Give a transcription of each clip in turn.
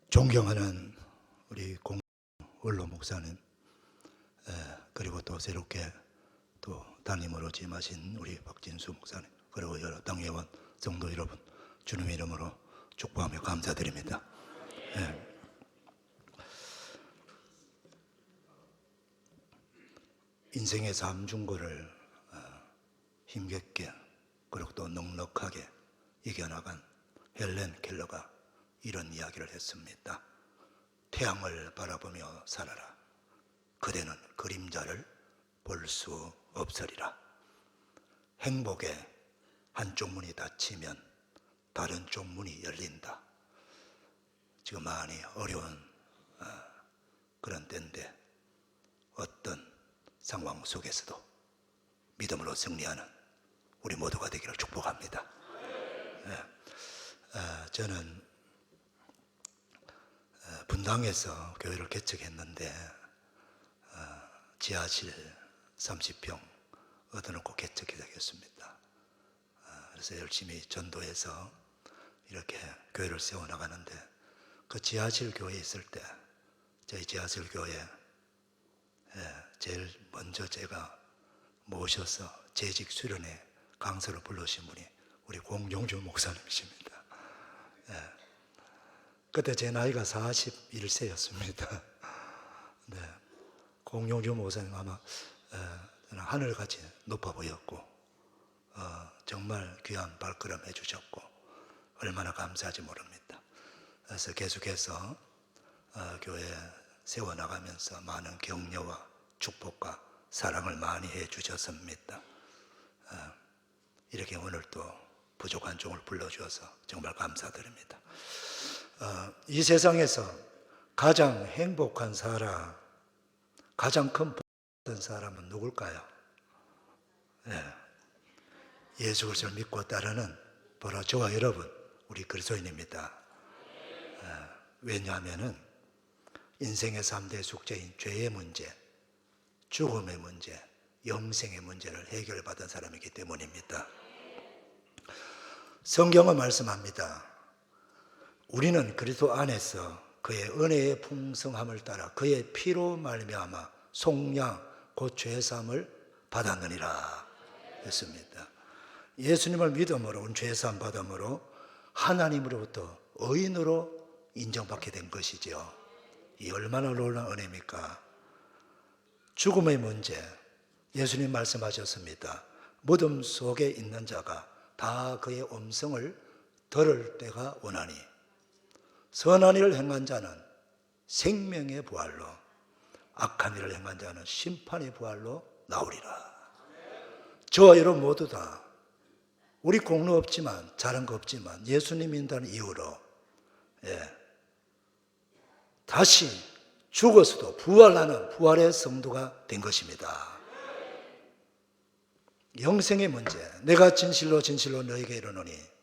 존경하는 우리 원로 목사님, 그리고 또 새롭게 또 담임으로 지임하신 우리 박진수 목사님, 그리고 여러 당회원 성도 여러분, 주님의 이름으로 축복하며 감사드립니다. 인생의 삼중고를 힘겹게 그리고 또 넉넉하게 이겨나간 헬렌 켈러가 이런 이야기를 했습니다. 태양을 바라보며 살아라. 그대는 그림자를 볼 수 없으리라. 행복의 한쪽 문이 닫히면 다른 쪽 문이 열린다. 지금 많이 어려운 그런 때인데 어떤 상황 속에서도 믿음으로 승리하는 우리 모두가 되기를 축복합니다. 저는 분당에서 교회를 개척했는데 지하실 30평 얻어놓고 개척이 되겠습니다. 그래서 열심히 전도해서 이렇게 교회를 세워나가는데 그 지하실 교회에 있을 때 저희 지하실 교회에 제일 먼저 제가 모셔서 재직 수련회 강사로 불러신 분이 우리 공종주 목사님이십니다. 그때 제 나이가 41세였습니다. 네. 공종주 목사님 아마 하늘같이 높아 보였고 정말 귀한 발걸음 해주셨고 얼마나 감사하지 모릅니다. 그래서 계속해서 교회 세워나가면서 많은 격려와 축복과 사랑을 많이 해주셨습니다. 이렇게 오늘 또 부족한 종을 불러주어서 정말 감사드립니다. 이 세상에서 가장 행복한 사람, 가장 큰 복된 사람은 누굴까요? 예수 그리스도를 믿고 따르는 바로 저와 여러분, 우리 그리스도인입니다. 왜냐하면 인생의 3대 숙제인 죄의 문제, 죽음의 문제, 영생의 문제를 해결받은 사람이기 때문입니다. 성경은 말씀합니다. 우리는 그리스도 안에서 그의 은혜의 풍성함을 따라 그의 피로 말미암아 속량 곧 죄사함을 받았느니라 했습니다. 예수님을 믿음으로 죄사함 받음으로 하나님으로부터 의인으로 인정받게 된 것이죠. 이 얼마나 놀라운 은혜입니까? 죽음의 문제, 예수님 말씀하셨습니다. 무덤 속에 있는 자가 다 그의 음성을 들을 때가 오나니 선한 일을 행한 자는 생명의 부활로, 악한 일을 행한 자는 심판의 부활로 나오리라. 저와 여러분 모두 다 우리 공로 없지만, 잘한 거 없지만 예수님 믿는다는 이유로 다시 죽어서도 부활하는 부활의 성도가 된 것입니다. 영생의 문제, 내가 진실로 진실로 너에게 이르노니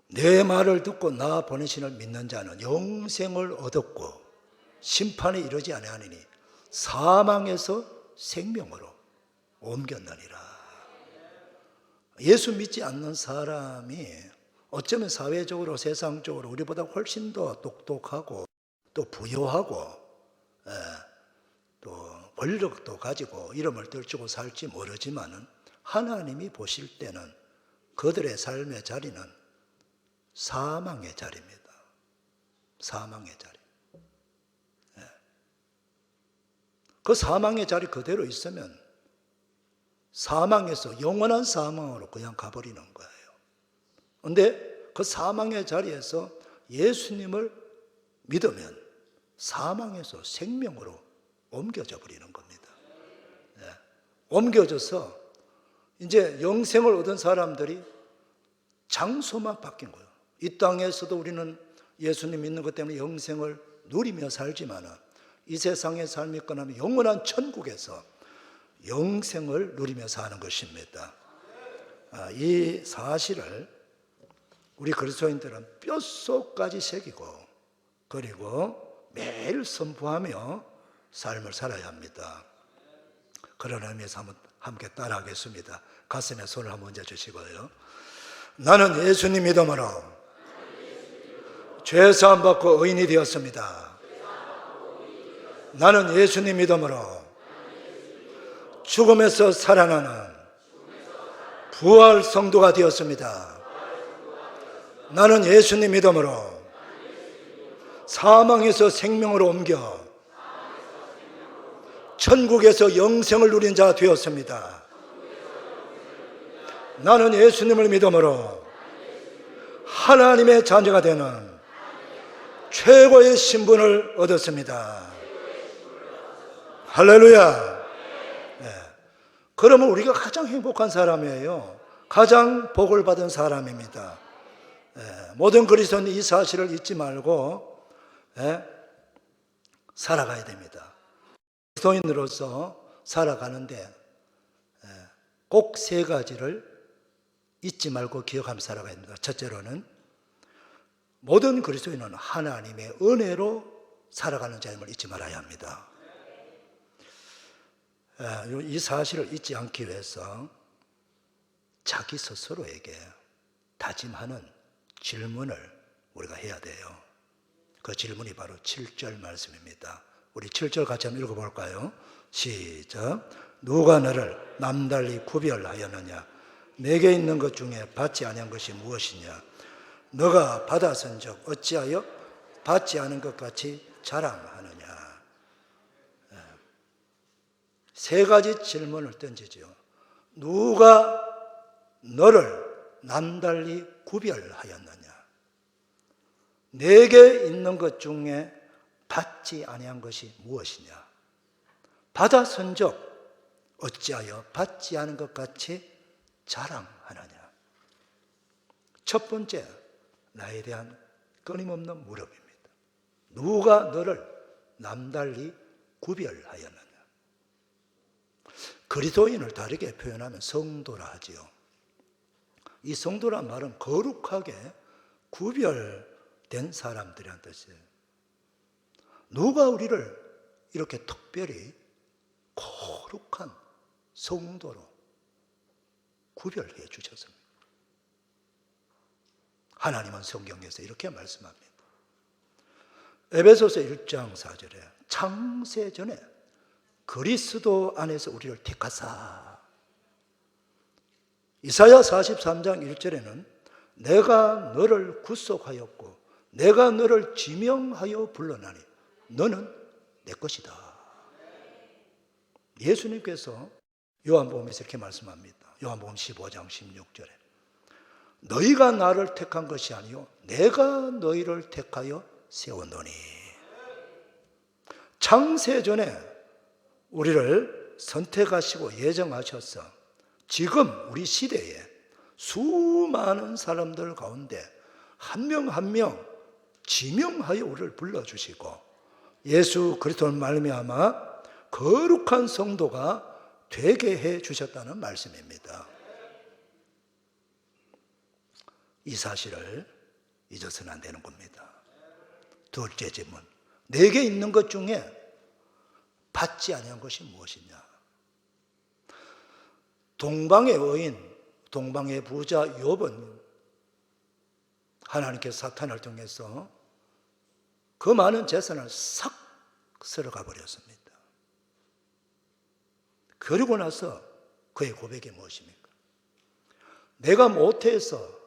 내 말을 듣고 나 보내신 이를 믿는 자는 영생을 얻었고 심판에 이르지 아니하니니 사망에서 생명으로 옮겼느니라. 예수 믿지 않는 사람이 어쩌면 사회적으로 세상적으로 우리보다 훨씬 더 똑똑하고 또 부유하고 또 권력도 가지고 이름을 떨치고 살지 모르지만은 하나님이 보실 때는 그들의 삶의 자리는 사망의 자리입니다. 사망의 자리. 그 사망의 자리 그대로 있으면 사망에서 영원한 사망으로 그냥 가버리는 거예요. 그런데 그 사망의 자리에서 예수님을 믿으면 사망에서 생명으로 옮겨져 버리는 겁니다. 옮겨져서 이제 영생을 얻은 사람들이 장소만 바뀐 거예요. 이 땅에서도 우리는 예수님 믿는 것 때문에 영생을 누리며 살지만 이 세상의 삶이 끝나면 영원한 천국에서 영생을 누리며 사는 것입니다. 이 사실을 우리 그리스도인들은 뼛속까지 새기고 그리고 매일 선포하며 삶을 살아야 합니다. 그런 의미에서 한번 함께 따라하겠습니다. 가슴에 손을 한번 얹어주시고요. 나는 예수님 믿음으로 죄사함 받고 의인이 되었습니다. 나는 예수님 믿음으로 죽음에서 살아나는 부활 성도가 되었습니다. 나는 예수님 믿음으로 사망에서 생명으로 옮겨 천국에서 영생을 누린 자 되었습니다. 나는 예수님을 믿음으로 하나님의 자녀가 되는 최고의 신분을 얻었습니다. 할렐루야. 네. 그러면 우리가 가장 행복한 사람이에요. 가장 복을 받은 사람입니다. 네. 모든 그리스도는 이 사실을 잊지 말고 살아가야 됩니다. 그리스도인으로서 살아가는데 꼭 세 가지를 잊지 말고 기억하면서 살아가야 됩니다. 첫째로는 모든 그리스도인은 하나님의 은혜로 살아가는 자임을 잊지 말아야 합니다. 이 사실을 잊지 않기 위해서 자기 스스로에게 다짐하는 질문을 우리가 해야 돼요. 그 질문이 바로 7절 말씀입니다. 우리 7절 같이 한번 읽어볼까요? 시작. 누가 너를 남달리 구별하였느냐? 내게 있는 것 중에 받지 아니한 것이 무엇이냐? 너가 받았은즉 어찌하여 받지 않은 것 같이 자랑하느냐? 세 가지 질문을 던지죠. 누가 너를 남달리 구별하였느냐? 내게 있는 것 중에 받지 아니한 것이 무엇이냐? 받았은즉 어찌하여 받지 않은 것 같이 자랑하느냐? 첫 번째, 나에 대한 끊임없는 물음입니다. 누가 너를 남달리 구별하였느냐? 그리스도인을 다르게 표현하면 성도라 하지요. 이 성도란 말은 거룩하게 구별된 사람들이란 뜻이에요. 누가 우리를 이렇게 특별히 거룩한 성도로 구별해 주셨습니다. 하나님은 성경에서 이렇게 말씀합니다. 에베소서 1장 4절에 창세전에 그리스도 안에서 우리를 택하사. 이사야 43장 1절에는 내가 너를 구속하였고 내가 너를 지명하여 불러나니 너는 내 것이다. 예수님께서 요한복음에서 이렇게 말씀합니다. 요한복음 15장 16절에 너희가 나를 택한 것이 아니요 내가 너희를 택하여 세웠노니. 창세전에 우리를 선택하시고 예정하셔서 지금 우리 시대에 수많은 사람들 가운데 한 명 한 명 지명하여 우리를 불러주시고 예수 그리스도를 말미암아 거룩한 성도가 되게 해 주셨다는 말씀입니다. 이 사실을 잊어서는 안 되는 겁니다. 둘째 질문, 내게 있는 것 중에 받지 아니한 것이 무엇이냐? 동방의 의인, 동방의 부자 욥은 하나님께서 사탄을 통해서 그 많은 재산을 싹 쓸어가 버렸습니다. 그리고 나서 그의 고백이 무엇입니까? 내가 모태에서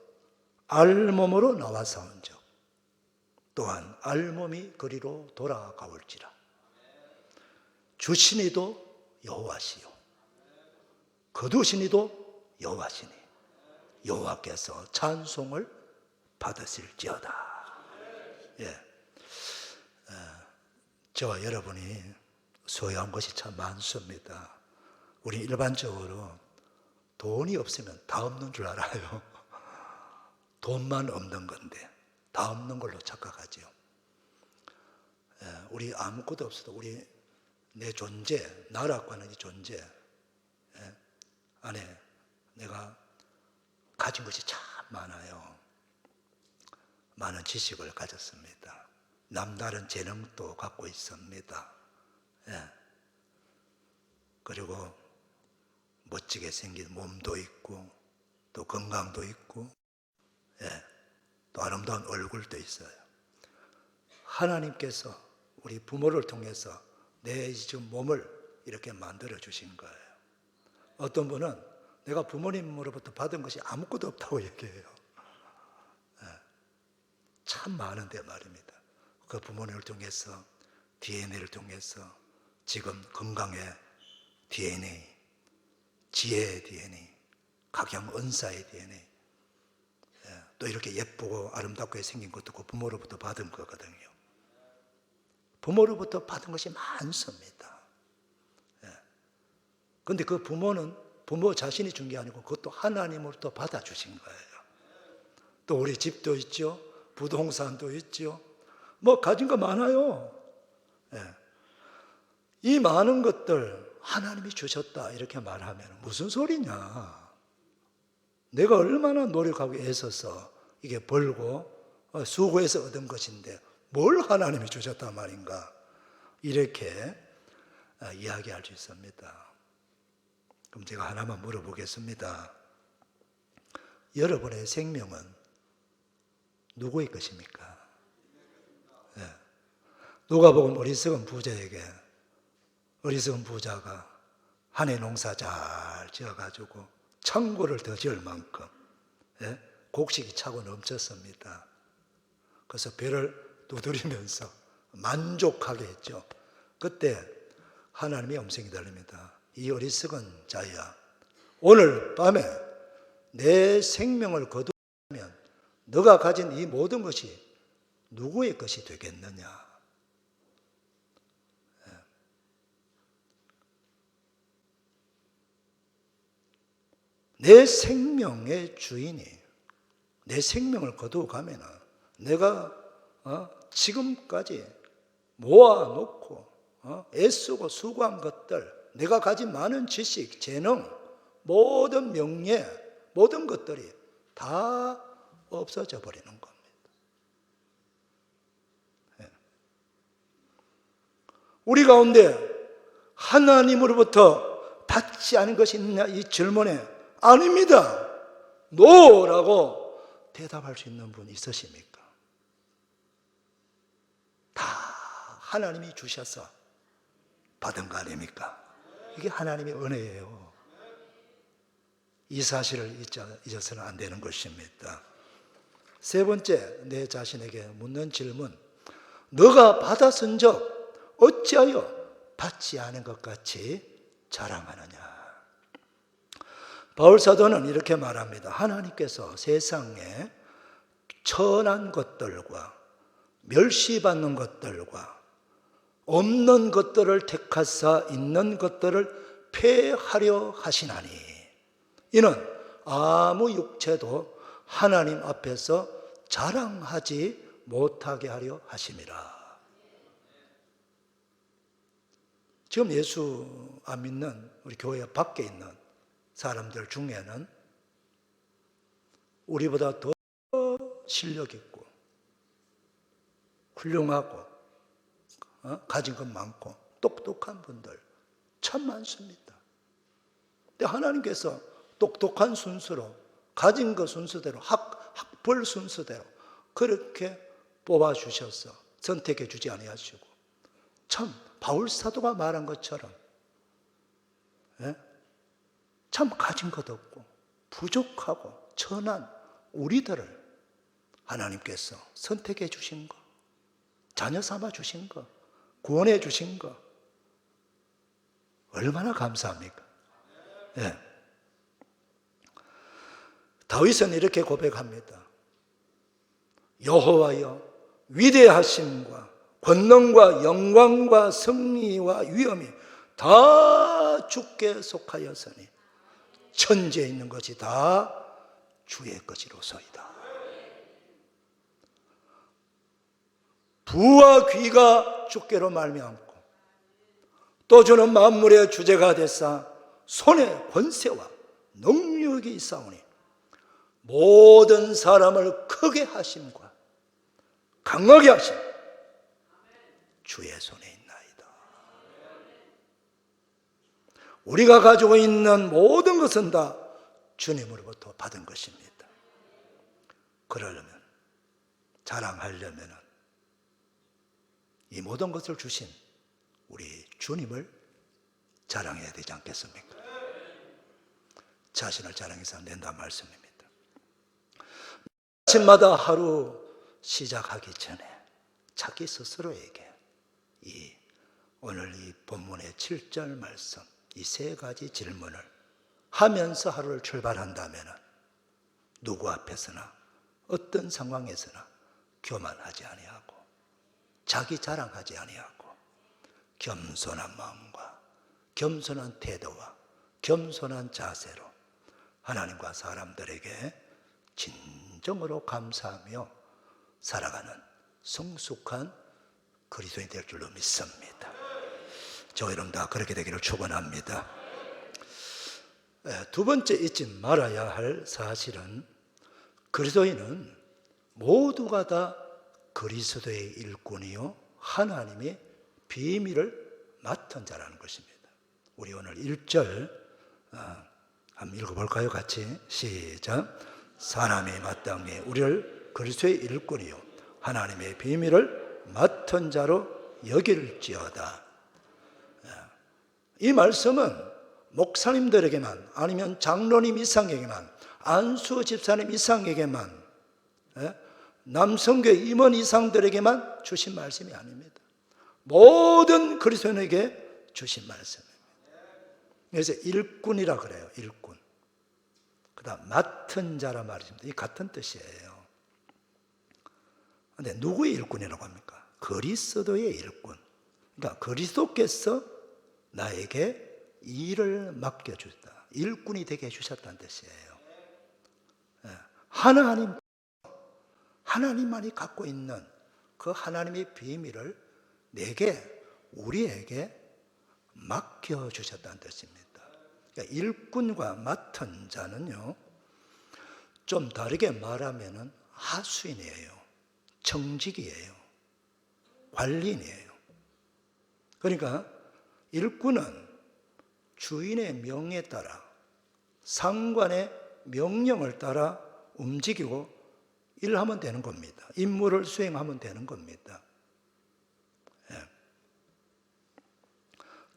알몸으로 나와서온즉 또한 알몸이 그리로 돌아가올지라. 주시니도 여호와시요 거두시니도 여호와시니 여호와께서 찬송을 받으실지어다. 저와 여러분이 소유한 것이 참 많습니다. 우리 일반적으로 돈이 없으면 다 없는 줄 알아요. 돈만 없는 건데 다 없는 걸로 착각하죠. 우리 아무것도 없어도 우리 내 존재, 나라고 하는 이 존재 안에 내가 가진 것이 참 많아요. 많은 지식을 가졌습니다. 남다른 재능도 갖고 있습니다. 그리고 멋지게 생긴 몸도 있고 또 건강도 있고 아름다운 얼굴도 있어요. 하나님께서 우리 부모를 통해서 내 지금 몸을 이렇게 만들어 주신 거예요. 어떤 분은 내가 부모님으로부터 받은 것이 아무것도 없다고 얘기해요. 참 많은데 말입니다. 그 부모님을 통해서, DNA를 통해서 지금 건강의 DNA, 지혜의 DNA, 각양 은사의 DNA, 또 이렇게 예쁘고 아름답게 생긴 것도 그 부모로부터 받은 거거든요. 부모로부터 받은 것이 많습니다. 그런데 그 부모는 부모 자신이 준 게 아니고 그것도 하나님으로부터 받아주신 거예요. 또 우리 집도 있죠. 부동산도 있죠. 뭐 가진 거 많아요. 이 많은 것들 하나님이 주셨다 이렇게 말하면 무슨 소리냐. 내가 얼마나 노력하고 애써서 이게 벌고 수고해서 얻은 것인데 뭘 하나님이 주셨단 말인가. 이렇게 이야기할 수 있습니다. 그럼 제가 하나만 물어보겠습니다. 여러분의 생명은 누구의 것입니까? 누가복음 어리석은 부자에게 어리석은 부자가 한 해 농사 잘 지어가지고 창고를 더 지을 만큼 곡식이 차고 넘쳤습니다. 그래서 배를 두드리면서 만족하게 했죠. 그때 하나님의 음성이 들립니다. 이 어리석은 자야, 오늘 밤에 내 생명을 거두면 너가 가진 이 모든 것이 누구의 것이 되겠느냐. 내 생명의 주인이 내 생명을 거두어가면 내가 지금까지 모아놓고 애쓰고 수고한 것들, 내가 가진 많은 지식, 재능, 모든 명예, 모든 것들이 다 없어져 버리는 겁니다. 우리 가운데 하나님으로부터 받지 않은 것이 있느냐 이 질문에 아닙니다. 노라고 대답할 수 있는 분 있으십니까? 다 하나님이 주셔서 받은 거 아닙니까? 이게 하나님의 은혜예요. 이 사실을 잊어서는 안 되는 것입니다. 세 번째, 내 자신에게 묻는 질문. 너가 받았은 적 어찌하여 받지 않은 것 같이 자랑하느냐. 바울 사도는 이렇게 말합니다. 하나님께서 세상에 천한 것들과 멸시받는 것들과 없는 것들을 택하사 있는 것들을 폐하려 하시나니 이는 아무 육체도 하나님 앞에서 자랑하지 못하게 하려 하심이라. 지금 예수 안 믿는 우리 교회 밖에 있는 사람들 중에는 우리보다 더 실력 있고 훌륭하고 가진 것 많고 똑똑한 분들 참 많습니다. 근데 하나님께서 똑똑한 순서로 가진 것 순서대로 학벌 순서대로 그렇게 뽑아주셔서 선택해 주지 아니하시고 참 바울 사도가 말한 것처럼 참 가진 것 없고 부족하고 천한 우리들을 하나님께서 선택해 주신 것, 자녀 삼아 주신 것, 구원해 주신 것 얼마나 감사합니까? 다윗은 이렇게 고백합니다. 여호와여 위대하심과 권능과 영광과 승리와 위엄이 다 주께 속하였으니 천지에 있는 것이 다 주의 것이로소이다. 부와 귀가 주께로 말미암고 또 주는 만물의 주제가 되사 손에 권세와 능력이 있사오니 모든 사람을 크게 하심과 강하게 하심 주의 손에 있나이다. 우리가 가지고 있는 모든 것은 다 주님으로부터 받은 것입니다. 그러려면 자랑하려면 이 모든 것을 주신 우리 주님을 자랑해야 되지 않겠습니까? 자신을 자랑해서 낸다 말씀입니다. 아침마다 하루 시작하기 전에 자기 스스로에게 오늘 이 본문의 7절 말씀, 이 세 가지 질문을 하면서 하루를 출발한다면 누구 앞에서나 어떤 상황에서나 교만하지 아니하고 자기 자랑하지 아니하고 겸손한 마음과 겸손한 태도와 겸손한 자세로 하나님과 사람들에게 진정으로 감사하며 살아가는 성숙한 그리스도인이 될 줄로 믿습니다. 저 여러분 다 그렇게 되기를 축원합니다. 두 번째 잊지 말아야 할 사실은 그리스도인은 모두가 다 그리스도의 일꾼이요 하나님의 비밀을 맡은 자라는 것입니다. 우리 오늘 1절 한번 읽어볼까요? 같이 시작. 사람이 마땅히 우리를 그리스도의 일꾼이요 하나님의 비밀을 맡은 자로 여길지어다. 이 말씀은 목사님들에게만 아니면 장로님 이상에게만 안수 집사님 이상에게만 남성교회 임원 이상들에게만 주신 말씀이 아닙니다. 모든 그리스도인에게 주신 말씀입니다. 그래서 일꾼이라 그래요. 일꾼. 그다음 맡은 자라 말입니다. 이 같은 뜻이에요. 그런데 누구의 일꾼이라고 합니까? 그리스도의 일꾼. 그러니까 그리스도께서 나에게 일을 맡겨주셨다. 일꾼이 되게 해주셨다는 뜻이에요. 하나님만이 갖고 있는 그 하나님의 비밀을 우리에게 맡겨주셨다는 뜻입니다. 그러니까 일꾼과 맡은 자는요, 좀 다르게 말하면 하수인이에요. 청직이에요. 관리인이에요. 그러니까 일꾼은 주인의 명에 따라 상관의 명령을 따라 움직이고 일하면 되는 겁니다. 임무를 수행하면 되는 겁니다.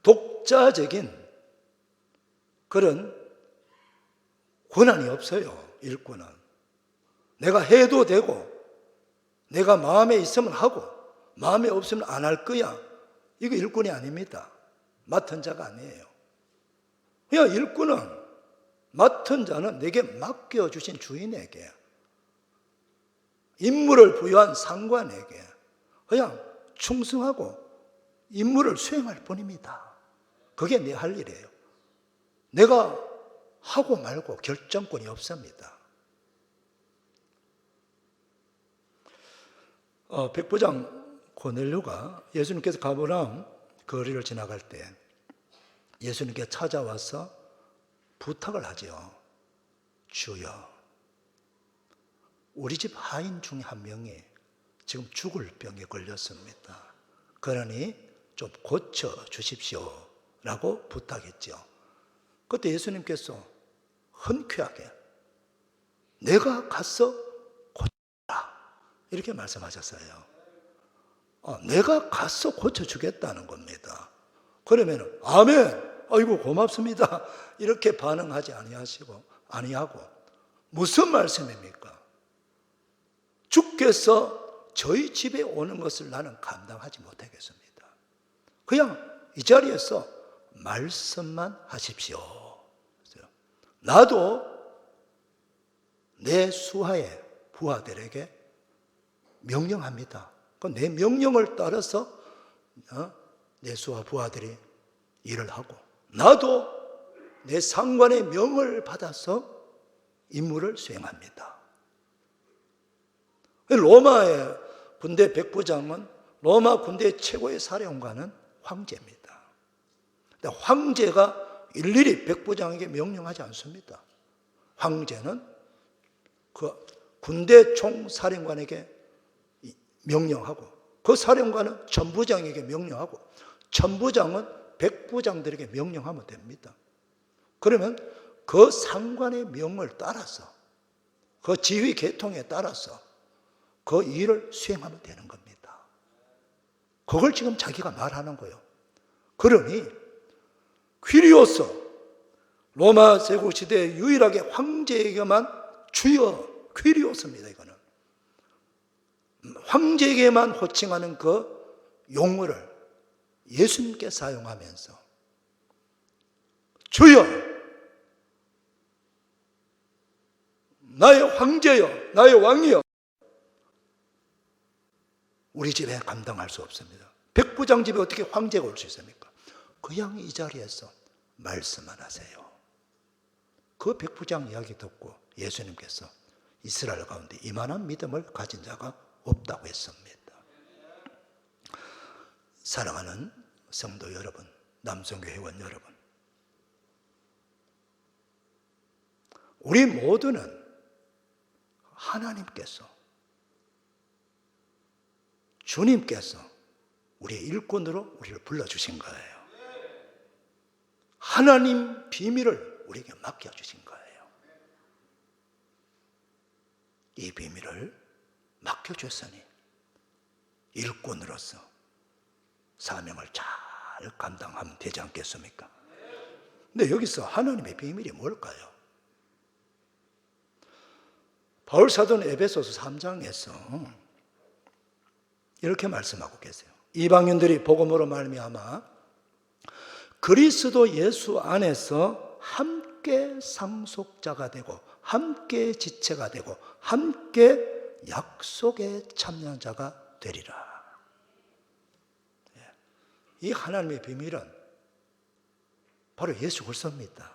독자적인 그런 권한이 없어요. 일꾼은 내가 해도 되고 내가 마음에 있으면 하고 마음에 없으면 안 할 거야. 이거 일꾼이 아닙니다. 맡은 자가 아니에요. 그냥 일꾼은 맡은 자는 내게 맡겨주신 주인에게 임무를 부여한 상관에게 그냥 충성하고 임무를 수행할 뿐입니다. 그게 내 할 일이에요. 내가 하고 말고 결정권이 없습니다. 백부장 고넬료가 예수님께서 가버나움 거리를 지나갈 때 예수님께 찾아와서 부탁을 하죠. 주여, 우리 집 하인 중에 한 명이 지금 죽을 병에 걸렸습니다. 그러니 좀 고쳐 주십시오 라고 부탁했죠. 그때 예수님께서 흔쾌하게 내가 가서 고쳐라 이렇게 말씀하셨어요. 내가 가서 고쳐주겠다는 겁니다. 그러면 아멘, 아이고 고맙습니다 이렇게 반응하지 아니하고 무슨 말씀입니까? 주께서 저희 집에 오는 것을 나는 감당하지 못하겠습니다. 그냥 이 자리에서 말씀만 하십시오. 나도 내 수하의 부하들에게 명령합니다. 내 명령을 따라서 내 수하 부하들이 일을 하고 나도 내 상관의 명을 받아서 임무를 수행합니다. 로마의 군대 백부장은 로마 군대의 최고의 사령관은 황제입니다. 근데 황제가 일일이 백부장에게 명령하지 않습니다. 황제는 그 군대 총사령관에게 명령하고 그 사령관은 전부장에게 명령하고 전부장은 백부장들에게 명령하면 됩니다. 그러면 그 상관의 명을 따라서 그 지휘 계통에 따라서 그 일을 수행하면 되는 겁니다. 그걸 지금 자기가 말하는 거예요. 그러니 퀴리오스, 로마 제국 시대에 유일하게 황제에게만 주여 퀴리오스입니다. 이거는 황제에게만 호칭하는 그 용어를 예수님께 사용하면서 주여, 나의 황제여, 나의 왕이여. 우리 집에 감당할 수 없습니다. 백부장 집에 어떻게 황제가 올 수 있습니까? 그냥 이 자리에서 말씀만 하세요. 그 백부장 이야기 듣고 예수님께서 이스라엘 가운데 이만한 믿음을 가진 자가 없다고 했습니다. 사랑하는 성도 여러분, 남성교 회원 여러분, 우리 모두는 하나님께서, 주님께서 우리의 일꾼으로 우리를 불러주신 거예요. 하나님 비밀을 우리에게 맡겨주신 거예요. 이 비밀을 맡겨줬으니 일꾼으로서 사명을 잘 감당하면 되지 않겠습니까? 근데 여기서 하나님의 비밀이 뭘까요? 바울 사도는 에베소서 3장에서 이렇게 말씀하고 계세요. 이방인들이 복음으로 말미암아 그리스도 예수 안에서 함께 상속자가 되고 함께 지체가 되고 함께 약속의 참여자가 되리라. 이 하나님의 비밀은 바로 예수 그리스도입니다.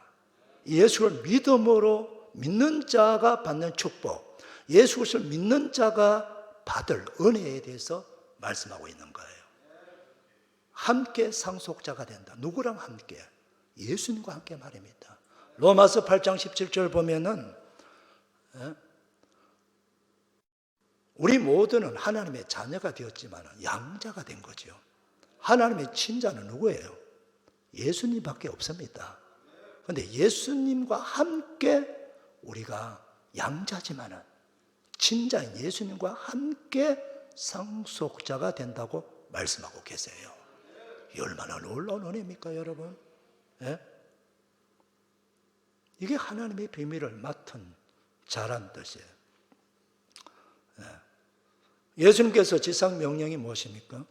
예수를 믿음으로 믿는 자가 받는 축복, 예수 그리스도를 믿는 자가 받을 은혜에 대해서 말씀하고 있는 거예요. 함께 상속자가 된다. 누구랑 함께? 예수님과 함께 말입니다. 로마서 8장 17절 보면은 우리 모두는 하나님의 자녀가 되었지만 양자가 된 거죠. 하나님의 친자는 누구예요? 예수님밖에 없습니다. 그런데 예수님과 함께 우리가 양자지만은 친자인 예수님과 함께 상속자가 된다고 말씀하고 계세요. 이 얼마나 놀라운 은혜입니까, 여러분? 예? 이게 하나님의 비밀을 맡은 자란 뜻이에요. 예수님께서 지상 명령이 무엇입니까?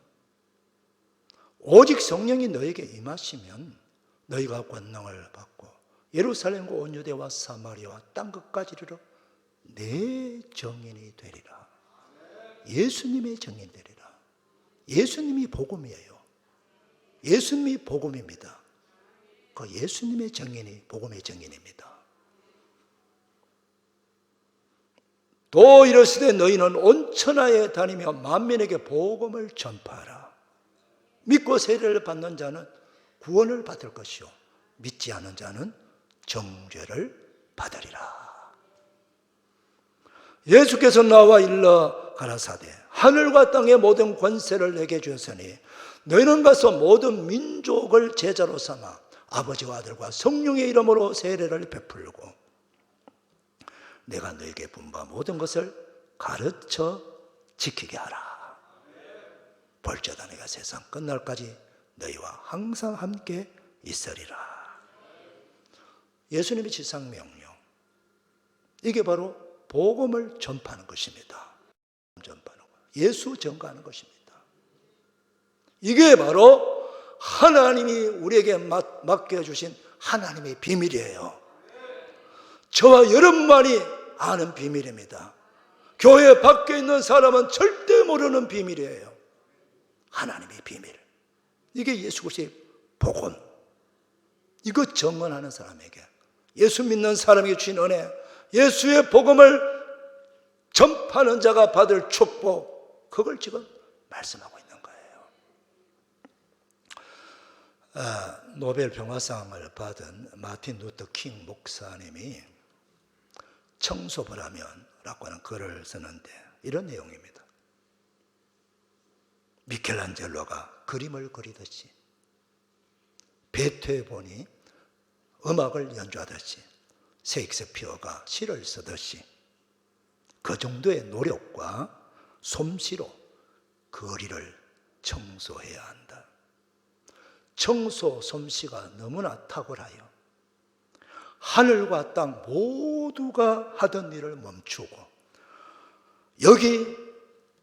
오직 성령이 너에게 임하시면 너희가 권능을 받고 예루살렘과 온 유대와 사마리아와 땅 끝까지 이르러 내 증인이 되리라. 예수님의 증인 되리라. 예수님이 복음이에요. 예수님이 복음입니다. 그 예수님의 증인이 복음의 증인입니다. 또 이르시되 너희는 온 천하에 다니며 만민에게 복음을 전파하라. 믿고 세례를 받는 자는 구원을 받을 것이요 믿지 않은 자는 정죄를 받으리라. 예수께서 나와 일러 가라사대 하늘과 땅의 모든 권세를 내게 주었으니 너희는 가서 모든 민족을 제자로 삼아 아버지와 아들과 성령의 이름으로 세례를 베풀고 내가 너에게 분부한 모든 것을 가르쳐 지키게 하라. 볼지어다 내가 세상 끝날까지 너희와 항상 함께 있으리라. 예수님의 지상 명령, 이게 바로 복음을 전파하는 것입니다. 전파하는 것, 예수 전가하는 것입니다. 이게 바로 하나님이 우리에게 맡겨주신 하나님의 비밀이에요. 저와 여러분만이 아는 비밀입니다. 교회 밖에 있는 사람은 절대 모르는 비밀이에요. 하나님의 비밀. 이게 예수 그리스도의 복음. 이거 증언하는 사람에게, 예수 믿는 사람에게 주신 은혜, 예수의 복음을 전파하는 자가 받을 축복, 그걸 지금 말씀하고 있는 거예요. 노벨 평화상을 받은 마틴 루터 킹 목사님이 청소부라면 라고 하는 글을 쓰는데 이런 내용입니다. 미켈란젤로가 그림을 그리듯이, 베토벤이 음악을 연주하듯이, 셰익스피어가 시를 쓰듯이 그 정도의 노력과 솜씨로 거리를 청소해야 한다. 청소 솜씨가 너무나 탁월하여 하늘과 땅 모두가 하던 일을 멈추고 여기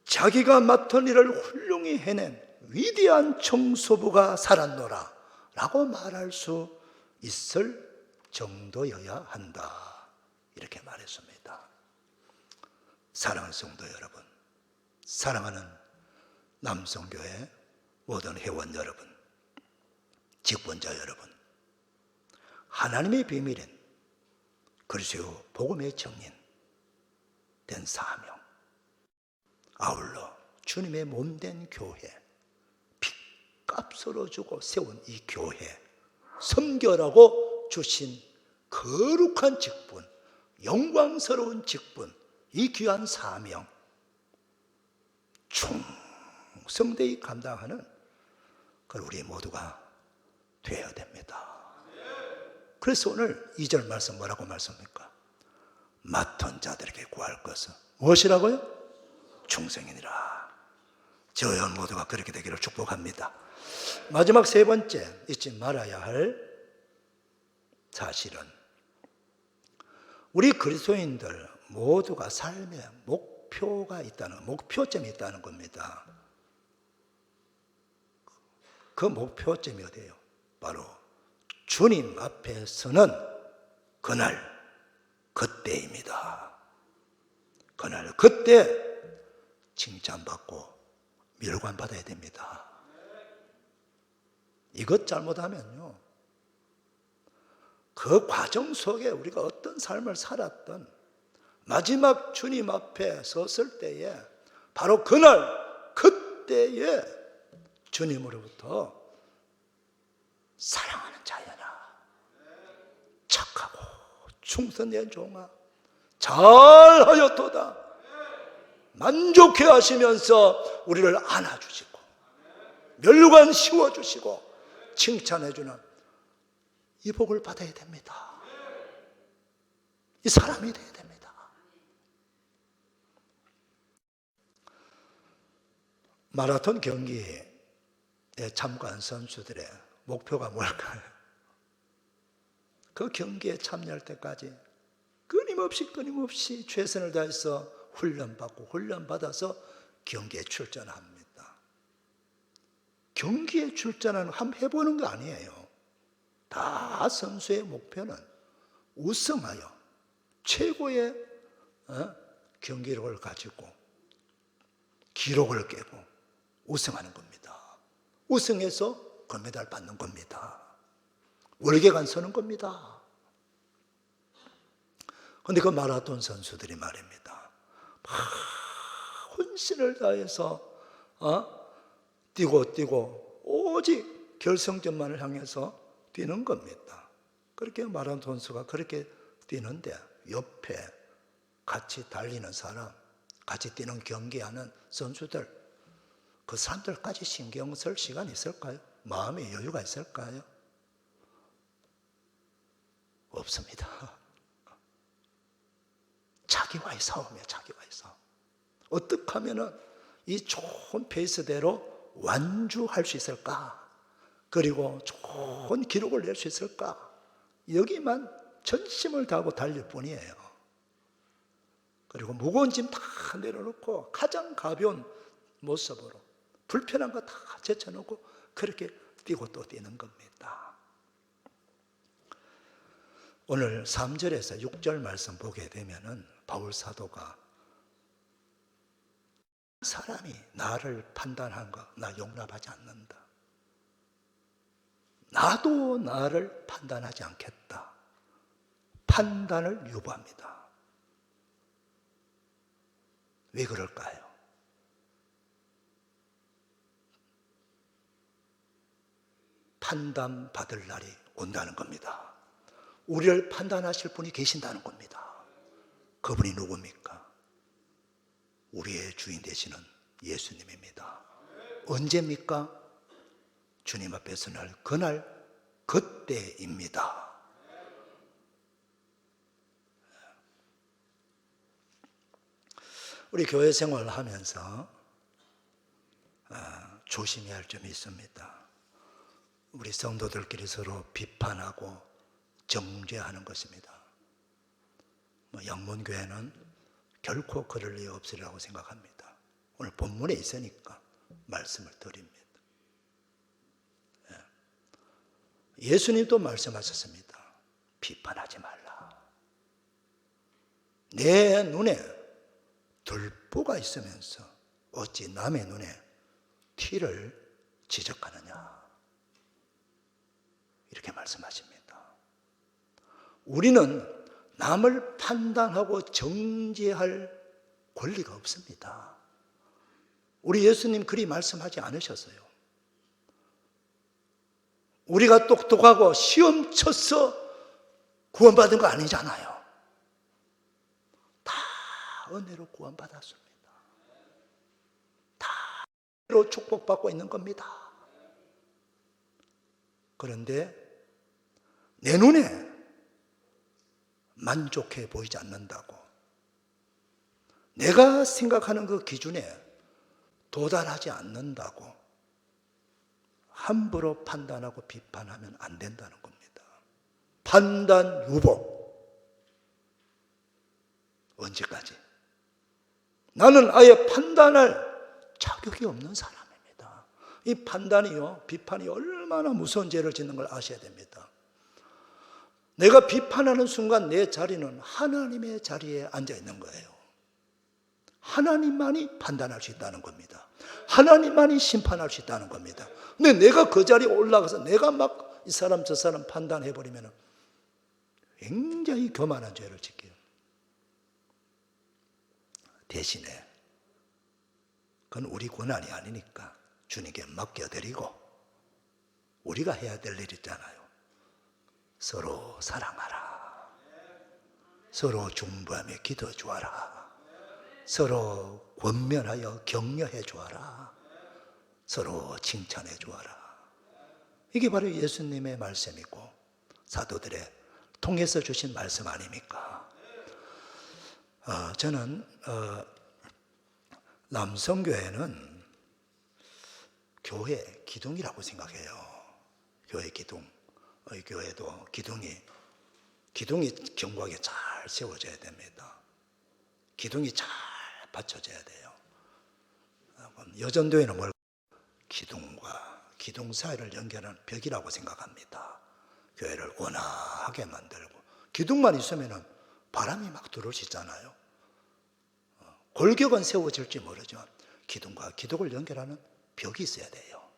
자기가 맡은 일을 훌륭히 해낸 위대한 청소부가 살았노라 라고 말할 수 있을 정도여야 한다, 이렇게 말했습니다. 사랑하는 성도 여러분, 사랑하는 남성교회 모든 회원 여러분, 직분자 여러분, 하나님의 비밀인 그리스도 복음의 정인 된 사명, 아울러 주님의 몸된 교회, 핏값으로 주고 세운 이 교회, 섬겨라고 주신 거룩한 직분, 영광스러운 직분, 이 귀한 사명 충성되이 감당하는 우리 모두가 되어야 됩니다. 그래서 오늘 2절 말씀 뭐라고 말씀합니까? 맡은 자들에게 구할 것은 무엇이라고요? 충성이니라. 저희 모두가 그렇게 되기를 축복합니다. 마지막 세 번째, 잊지 말아야 할 사실은 우리 그리스도인들 모두가 삶에 목표가 있다는, 목표점이 있다는 겁니다. 그 목표점이 어디예요? 바로 주님 앞에 서는 그날, 그때입니다. 그날, 그때 칭찬받고 멸관받아야 됩니다. 이것 잘못하면요, 그 과정 속에 우리가 어떤 삶을 살았던 마지막 주님 앞에 섰을 때에 바로 그날, 그때에 주님으로부터 사랑하는 자여나 착하고 충성된 종아 잘하였도다 만족해 하시면서 우리를 안아주시고 멸관 씌워주시고 칭찬해주는 이 복을 받아야 됩니다. 이 사람이 되어야 됩니다. 마라톤 경기에 참가한 선수들의 목표가 뭘까요? 그 경기에 참여할 때까지 끊임없이 최선을 다해서 훈련받아서 경기에 출전합니다. 경기에 출전하는 한번 해보는 거 아니에요. 다 선수의 목표는 우승하여 최고의 경기력을 가지고 기록을 깨고 우승하는 겁니다. 우승해서 금메달 받는 겁니다. 월계관 서는 겁니다. 그런데 그 마라톤 선수들이 말입니다, 혼신을 다해서 뛰고 오직 결승점만을 향해서 뛰는 겁니다. 그렇게 마라톤 선수가 그렇게 뛰는데 옆에 같이 달리는 사람, 같이 뛰는 경기하는 선수들, 그 사람들까지 신경 쓸 시간이 있을까요? 마음의 여유가 있을까요? 없습니다. 자기와의 싸움이에요. 자기와의 싸움. 어떻게 하면 이 좋은 페이스대로 완주할 수 있을까? 그리고 좋은 기록을 낼 수 있을까? 여기만 전심을 다하고 달릴 뿐이에요. 그리고 무거운 짐 다 내려놓고 가장 가벼운 모습으로 불편한 거 다 제쳐놓고 그렇게 뛰고 또 뛰는 겁니다. 오늘 3절에서 6절 말씀 보게 되면은 바울 사도가 사람이 나를 판단한 거 나 용납하지 않는다. 나도 나를 판단하지 않겠다. 판단을 유보합니다. 왜 그럴까요? 판단받을 날이 온다는 겁니다. 우리를 판단하실 분이 계신다는 겁니다. 그분이 누굽니까? 우리의 주인 되시는 예수님입니다. 언제입니까? 주님 앞에 서날 그날, 그때입니다. 우리 교회 생활을 하면서 조심해야 할 점이 있습니다. 우리 성도들끼리 서로 비판하고 정죄하는 것입니다. 영문교회는 결코 그럴 리 없으리라고 생각합니다. 오늘 본문에 있으니까 말씀을 드립니다. 예수님도 말씀하셨습니다. 비판하지 말라. 내 눈에 들보가 있으면서 어찌 남의 눈에 티를 지적하느냐. 이렇게 말씀하십니다. 우리는 남을 판단하고 정죄할 권리가 없습니다. 우리 예수님 그리 말씀하지 않으셨어요. 우리가 똑똑하고 시험 쳐서 구원받은 거 아니잖아요. 다 은혜로 구원받았습니다. 다 은혜로 축복받고 있는 겁니다. 그런데 내 눈에 만족해 보이지 않는다고, 내가 생각하는 그 기준에 도달하지 않는다고 함부로 판단하고 비판하면 안 된다는 겁니다. 판단 유보. 언제까지? 나는 아예 판단할 자격이 없는 사람입니다. 이 판단이요, 비판이 얼마나 무서운 죄를 짓는 걸 아셔야 됩니다. 내가 비판하는 순간 내 자리는 하나님의 자리에 앉아 있는 거예요. 하나님만이 판단할 수 있다는 겁니다. 하나님만이 심판할 수 있다는 겁니다. 근데 내가 그 자리에 올라가서 내가 막 이 사람 저 사람 판단해버리면 굉장히 교만한 죄를 짓게요. 대신에 그건 우리 권한이 아니니까 주님께 맡겨드리고 우리가 해야 될 일 있잖아요. 서로 사랑하라. 서로 중보하며 기도해 주어라. 서로 권면하여 격려해 주어라. 서로 칭찬해 주어라. 이게 바로 예수님의 말씀이고 사도들의 통해서 주신 말씀 아닙니까? 저는 남성교회는 교회 기둥이라고 생각해요. 교회 기둥. 이 교회도 기둥이 견고하게 잘 세워져야 됩니다. 기둥이 잘 받쳐져야 돼요. 여전도회는 뭘? 기둥과 기둥 사이를 연결하는 벽이라고 생각합니다. 교회를 원활하게 만들고 기둥만 있으면 바람이 막 들어올 수 있잖아요. 골격은 세워질지 모르지만 기둥과 기둥을 연결하는 벽이 있어야 돼요.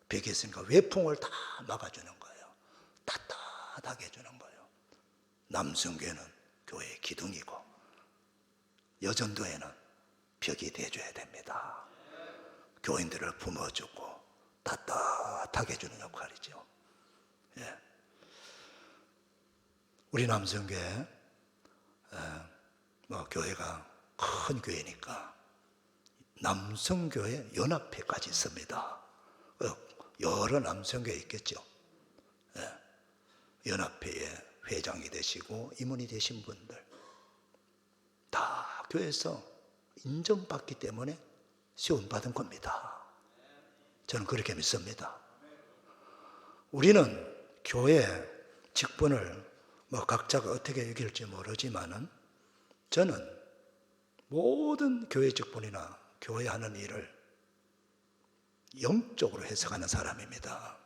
벽이 있으니까 외풍을 다 막아주는 거예요. 따뜻하게 해주는 거예요. 남성교회는 교회의 기둥이고 여전도회는 벽이 돼줘야 됩니다. 교인들을 품어주고 따뜻하게 해주는 역할이죠. 예. 우리 남성교회 교회가 큰 교회니까 남성교회 연합회까지 있습니다. 여러 남성교회 있겠죠. 예. 연합회의 회장이 되시고 임원이 되신 분들 다 교회에서 인정받기 때문에 세움받은 겁니다. 저는 그렇게 믿습니다. 우리는 교회 직분을 각자가 어떻게 여길지 모르지만은 저는 모든 교회 직분이나 교회 하는 일을 영적으로 해석하는 사람입니다.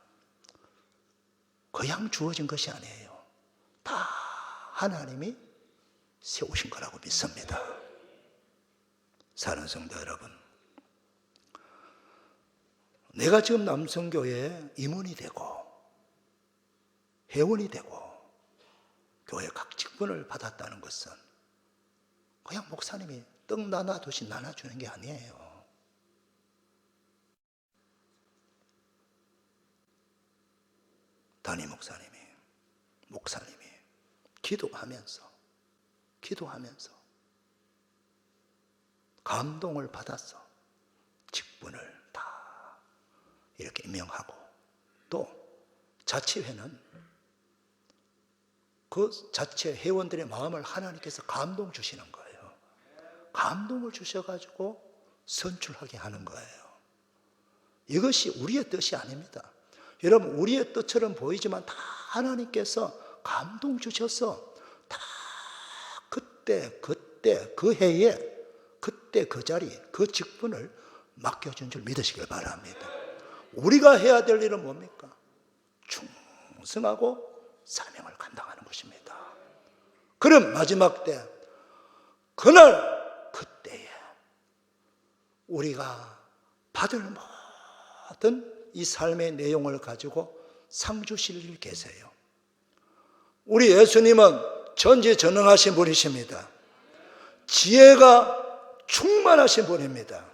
그냥 주어진 것이 아니에요. 다 하나님이 세우신 거라고 믿습니다. 사랑하는 성도 여러분, 내가 지금 남성교회에 임원이 되고 회원이 되고 교회 각 직분을 받았다는 것은 그냥 목사님이 떡 나눠주신 나눠주는 게 아니에요. 담임 목사님이 기도하면서 감동을 받아서 직분을 다 이렇게 임명하고 또 자치회는 그 자체 회원들의 마음을 하나님께서 감동 주시는 거예요. 감동을 주셔가지고 선출하게 하는 거예요. 이것이 우리의 뜻이 아닙니다. 여러분, 우리의 뜻처럼 보이지만 다 하나님께서 감동 주셔서 다 그때 그 해에 그때 그 자리 그 직분을 맡겨준 줄 믿으시길 바랍니다. 우리가 해야 될 일은 뭡니까? 충성하고 사명을 감당하는 것입니다. 그럼 마지막 때 그날 그때에 우리가 받을 모든 이 삶의 내용을 가지고 상 주실 일 계세요. 우리 예수님은 전지전능하신 분이십니다. 지혜가 충만하신 분입니다.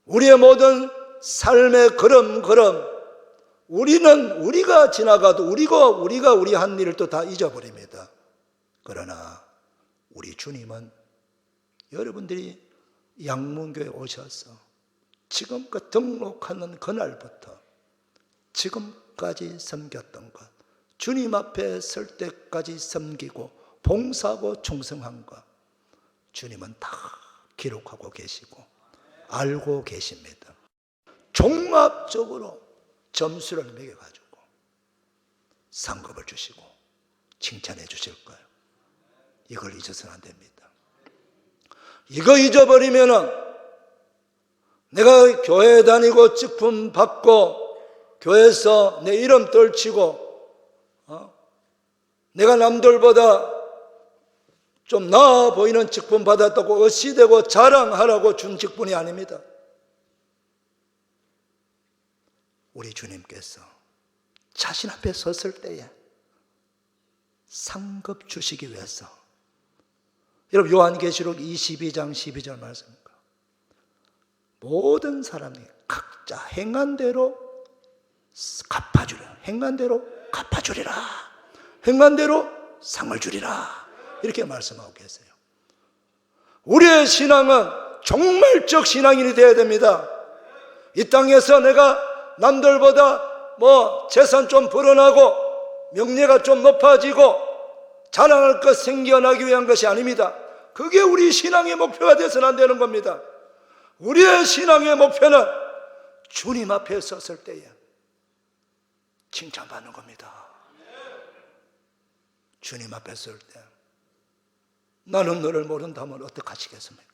우리의 모든 삶의 걸음걸음 우리가 지나가도 우리가 우리 한 일을 또 다 잊어버립니다. 그러나 우리 주님은 여러분들이 양문교에 오셔서 지금껏 등록하는 그날부터 지금까지 섬겼던 것, 주님 앞에 설 때까지 섬기고 봉사하고 충성한 것, 주님은 다 기록하고 계시고 알고 계십니다. 종합적으로 점수를 매겨가지고 상급을 주시고 칭찬해 주실 거예요. 이걸 잊어서는 안 됩니다. 이거 잊어버리면은 내가 교회 다니고 직분 받고 교회에서 내 이름 떨치고 내가 남들보다 좀 나아 보이는 직분 받았다고 어시되고 자랑하라고 준 직분이 아닙니다. 우리 주님께서 자신 앞에 섰을 때에 상급 주시기 위해서, 여러분 요한계시록 22장 12절 말씀입니다. 모든 사람이 각자 행한 대로 갚아주리라. 행한 대로 갚아주리라. 행한 대로 상을 주리라. 이렇게 말씀하고 계세요. 우리의 신앙은 종말적 신앙인이 되어야 됩니다. 이 땅에서 내가 남들보다 재산 좀 불어나고 명예가 좀 높아지고 자랑할 것 생겨나기 위한 것이 아닙니다. 그게 우리 신앙의 목표가 되어서는 안 되는 겁니다. 우리의 신앙의 목표는 주님 앞에 섰을 때에 칭찬받는 겁니다. 주님 앞에 설 때 나는 너를 모른다면 어떡하시겠습니까?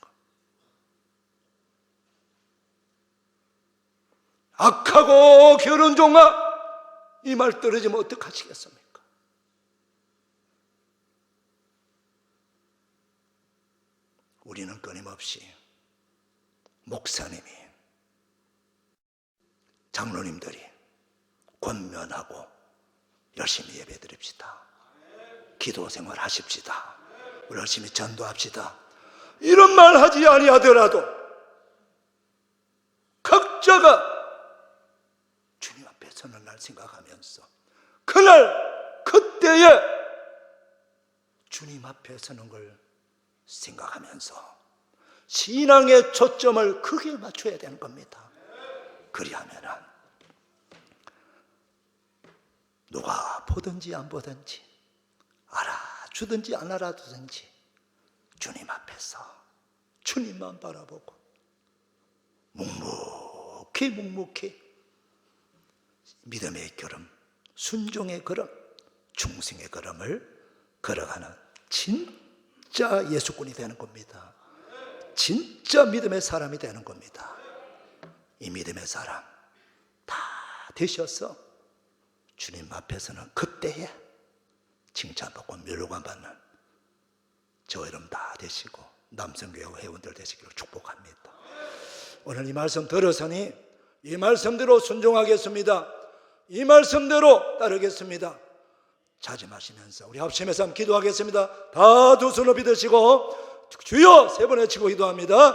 악하고 게으른 종아, 이 말 떨어지면 어떡하시겠습니까? 우리는 끊임없이 목사님이, 장로님들이 권면하고 열심히 예배드립시다. 기도 생활 하십시다. 열심히 전도합시다. 이런 말 하지 아니하더라도 각자가 주님 앞에 서는 날 생각하면서 그날 그때에 주님 앞에 서는 걸 생각하면서 신앙의 초점을 크게 맞춰야 되는 겁니다. 그리하면은 누가 보든지 안 보든지 알아주든지 안 알아주든지 주님 앞에서 주님만 바라보고 묵묵히 믿음의 걸음, 순종의 걸음, 충성의 걸음을 걸어가는 진짜 예수꾼이 되는 겁니다. 진짜 믿음의 사람이 되는 겁니다. 이 믿음의 사람 다 되셔서 주님 앞에서는 그때에 칭찬받고 멸관 받는 저 여러분 다 되시고 남성교회 회원들 되시기를 축복합니다. 오늘 이 말씀 들으서니 이 말씀대로 순종하겠습니다. 이 말씀대로 따르겠습니다. 자짐하시면서 우리 합심해서 한번 기도하겠습니다. 다 두 손 높이 드시고 주여 세 번 외치고 기도합니다.